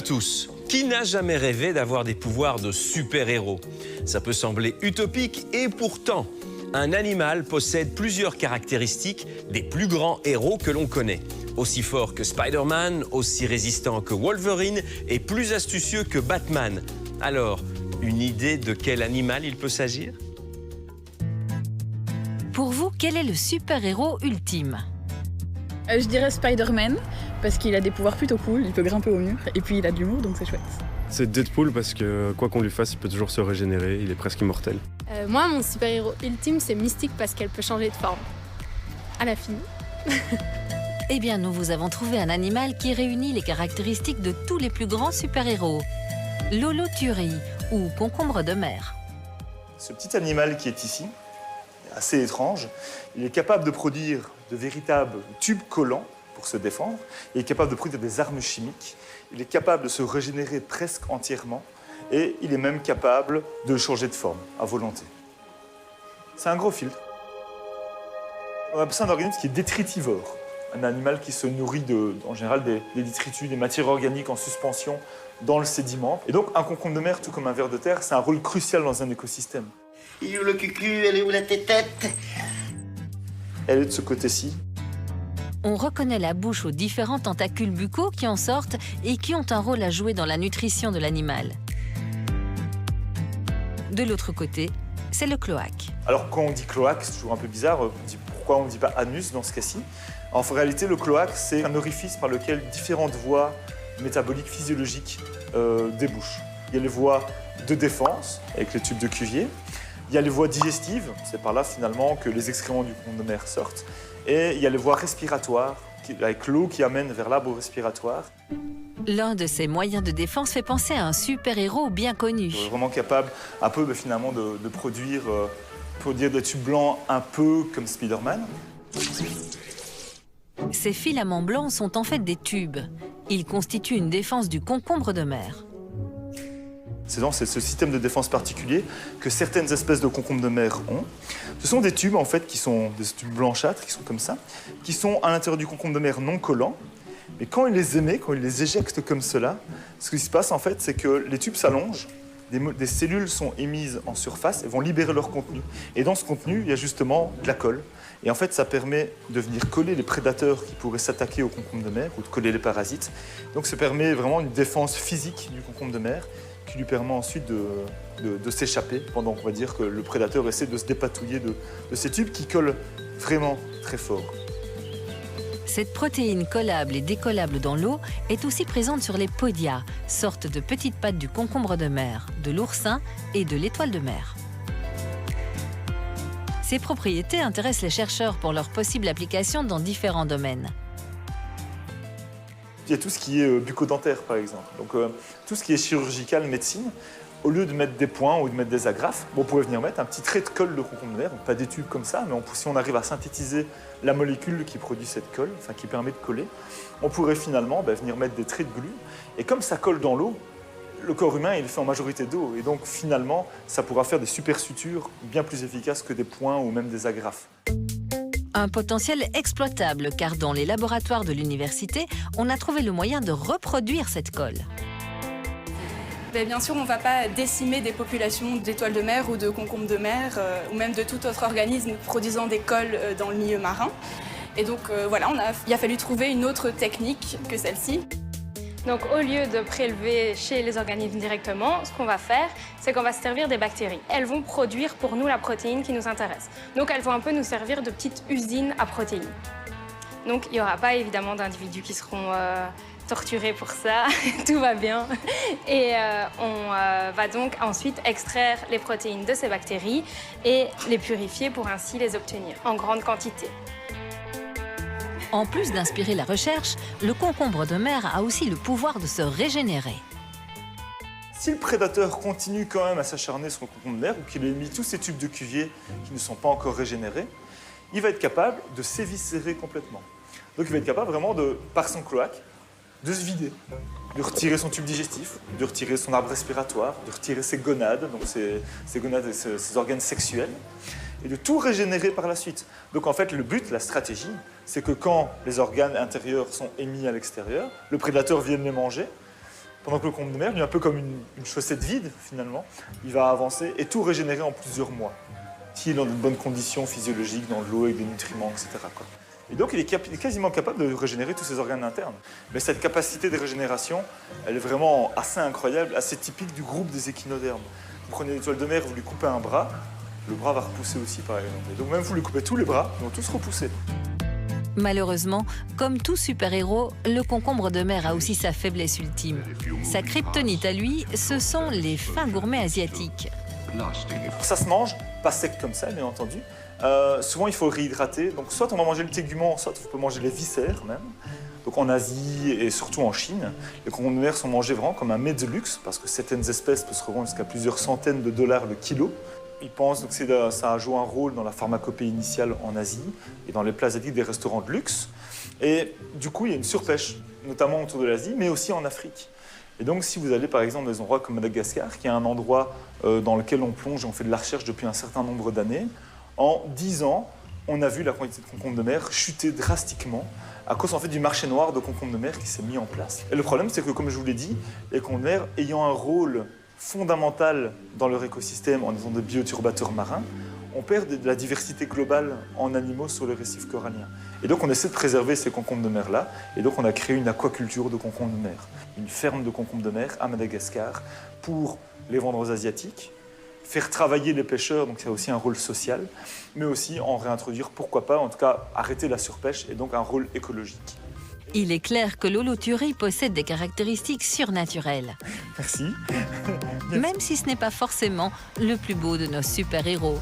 Tous, qui n'a jamais rêvé d'avoir des pouvoirs de super-héros? Ça peut sembler utopique et pourtant, un animal possède plusieurs caractéristiques des plus grands héros que l'on connaît. Aussi fort que Spider-Man, aussi résistant que Wolverine et plus astucieux que Batman. Alors, une idée de quel animal il peut s'agir? Pour vous, quel est le super-héros ultime? Je dirais Spider-Man, parce qu'il a des pouvoirs plutôt cool, il peut grimper au mur, et puis il a de l'humour, donc c'est chouette. C'est Deadpool parce que quoi qu'on lui fasse, il peut toujours se régénérer, il est presque immortel. Moi, mon super-héros ultime, c'est Mystique parce qu'elle peut changer de forme. À l'infini. Eh bien, nous vous avons trouvé un animal qui réunit les caractéristiques de tous les plus grands super-héros. L'holoturie, ou concombre de mer. Ce petit animal qui est ici, assez étrange, il est capable de produire de véritables tubes collants pour se défendre, il est capable de produire des armes chimiques, il est capable de se régénérer presque entièrement et il est même capable de changer de forme à volonté. C'est un gros filtre. On appelle ça un organisme qui est détritivore, un animal qui se nourrit en général des détritus, des matières organiques en suspension dans le sédiment. Et donc un concombre de mer, tout comme un ver de terre, c'est un rôle crucial dans un écosystème. Il est où le cucu? Elle est où la tétette? Elle est de ce côté-ci. On reconnaît la bouche aux différents tentacules buccaux qui en sortent et qui ont un rôle à jouer dans la nutrition de l'animal. De l'autre côté, c'est le cloaque. Alors quand on dit cloaque, c'est toujours un peu bizarre. On dit pourquoi on ne dit pas anus dans ce cas-ci? En réalité, le cloaque, c'est un orifice par lequel différentes voies métaboliques, physiologiques débouchent. Il y a les voies de défense, avec les tubes de Cuvier. Il y a les voies digestives, c'est par là finalement que les excréments du concombre de mer sortent. Et il y a les voies respiratoires, avec l'eau qui amène vers l'arbre respiratoire. L'un de ces moyens de défense fait penser à un super-héros bien connu. Vraiment capable un peu finalement de produire des tubes blancs un peu comme Spider-Man. Ces filaments blancs sont en fait des tubes. Ils constituent une défense du concombre de mer. C'est dans ce système de défense particulier que certaines espèces de concombres de mer ont. Ce sont des tubes en fait qui sont des tubes blanchâtres, qui sont comme ça, qui sont à l'intérieur du concombre de mer non collants. Mais quand il les émet, quand il les éjecte comme cela, ce qui se passe en fait, c'est que les tubes s'allongent, des cellules sont émises en surface et vont libérer leur contenu. Et dans ce contenu, il y a justement de la colle. Et en fait, ça permet de venir coller les prédateurs qui pourraient s'attaquer au concombre de mer ou de coller les parasites. Donc ça permet vraiment une défense physique du concombre de mer qui lui permet ensuite de s'échapper pendant qu'on va dire que le prédateur essaie de se dépatouiller de ces tubes qui collent vraiment très fort. Cette protéine collable et décollable dans l'eau est aussi présente sur les podia, sorte de petites pattes du concombre de mer, de l'oursin et de l'étoile de mer. Ces propriétés intéressent les chercheurs pour leur possible application dans différents domaines. Il y a tout ce qui est bucco-dentaire, par exemple. Donc, tout ce qui est chirurgical, médecine, au lieu de mettre des points ou de mettre des agrafes, on pourrait venir mettre un petit trait de colle de concombre de mer, donc pas des tubes comme ça, mais si on arrive à synthétiser la molécule qui produit cette colle, enfin qui permet de coller, on pourrait finalement venir mettre des traits de glu. Et comme ça colle dans l'eau, le corps humain il est fait en majorité d'eau. Et donc finalement, ça pourra faire des super sutures bien plus efficaces que des points ou même des agrafes. Un potentiel exploitable, car dans les laboratoires de l'université, on a trouvé le moyen de reproduire cette colle. Bien sûr, on ne va pas décimer des populations d'étoiles de mer ou de concombres de mer, ou même de tout autre organisme produisant des colles dans le milieu marin. Et donc voilà, il a fallu trouver une autre technique que celle-ci. Donc, au lieu de prélever chez les organismes directement, ce qu'on va faire, c'est qu'on va se servir des bactéries. Elles vont produire pour nous la protéine qui nous intéresse. Donc, elles vont un peu nous servir de petites usines à protéines. Donc, il n'y aura pas évidemment d'individus qui seront torturés pour ça. Tout va bien. Et on va donc ensuite extraire les protéines de ces bactéries et les purifier pour ainsi les obtenir en grande quantité. En plus d'inspirer la recherche, le concombre de mer a aussi le pouvoir de se régénérer. Si le prédateur continue quand même à s'acharner sur le concombre de mer ou qu'il ait mis tous ces tubes de Cuvier qui ne sont pas encore régénérés, il va être capable de s'éviscérer complètement. Donc il va être capable vraiment, par son cloaque, de se vider, de retirer son tube digestif, de retirer son arbre respiratoire, de retirer ses gonades, donc ses gonades et ses organes sexuels, et de tout régénérer par la suite. Donc en fait, le but, la stratégie, c'est que quand les organes intérieurs sont émis à l'extérieur, le prédateur vienne les manger. Pendant que le concombre de mer, il est un peu comme une chaussette vide, finalement. Il va avancer et tout régénérer en plusieurs mois. S'il est dans de bonnes conditions physiologiques, dans de l'eau, avec des nutriments, etc. quoi. Et donc, il est quasiment capable de régénérer tous ses organes internes. Mais cette capacité de régénération, elle est vraiment assez incroyable, assez typique du groupe des échinodermes. Vous prenez une étoile de mer, vous lui coupez un bras, le bras va repousser aussi, par exemple. Et donc, même vous lui coupez tous les bras, ils vont tous repousser. Malheureusement, comme tout super-héros, le concombre de mer a aussi sa faiblesse ultime. Sa kryptonite à lui, ce sont les fins gourmets asiatiques. Ça se mange, pas sec comme ça, bien entendu. Souvent, il faut réhydrater. Donc, soit on va manger le tégument, soit on peut manger les viscères même. Donc, en Asie et surtout en Chine, les concombres de mer sont mangés vraiment comme un mets de luxe parce que certaines espèces peuvent se revendre jusqu'à plusieurs centaines de dollars le kilo. Ils pensent que ça a joué un rôle dans la pharmacopée initiale en Asie et dans les plats asiatiques des restaurants de luxe. Et du coup, il y a une surpêche, notamment autour de l'Asie, mais aussi en Afrique. Et donc, si vous allez par exemple dans des endroits comme Madagascar, qui est un endroit dans lequel on plonge et on fait de la recherche depuis un certain nombre d'années, en 10 ans, on a vu la quantité de concombres de mer chuter drastiquement à cause en fait, du marché noir de concombres de mer qui s'est mis en place. Et le problème, c'est que, comme je vous l'ai dit, les concombres de mer ayant un rôle fondamental dans leur écosystème en étant des bioturbateurs marins, on perd de la diversité globale en animaux sur le récif corallien. Et donc on essaie de préserver ces concombres de mer-là, et donc on a créé une aquaculture de concombres de mer, une ferme de concombres de mer à Madagascar pour les vendre aux Asiatiques, faire travailler les pêcheurs, donc c'est aussi un rôle social, mais aussi en réintroduire, pourquoi pas, en tout cas arrêter la surpêche et donc un rôle écologique. Il est clair que l'holoturie possède des caractéristiques surnaturelles. Merci. Même si ce n'est pas forcément le plus beau de nos super-héros.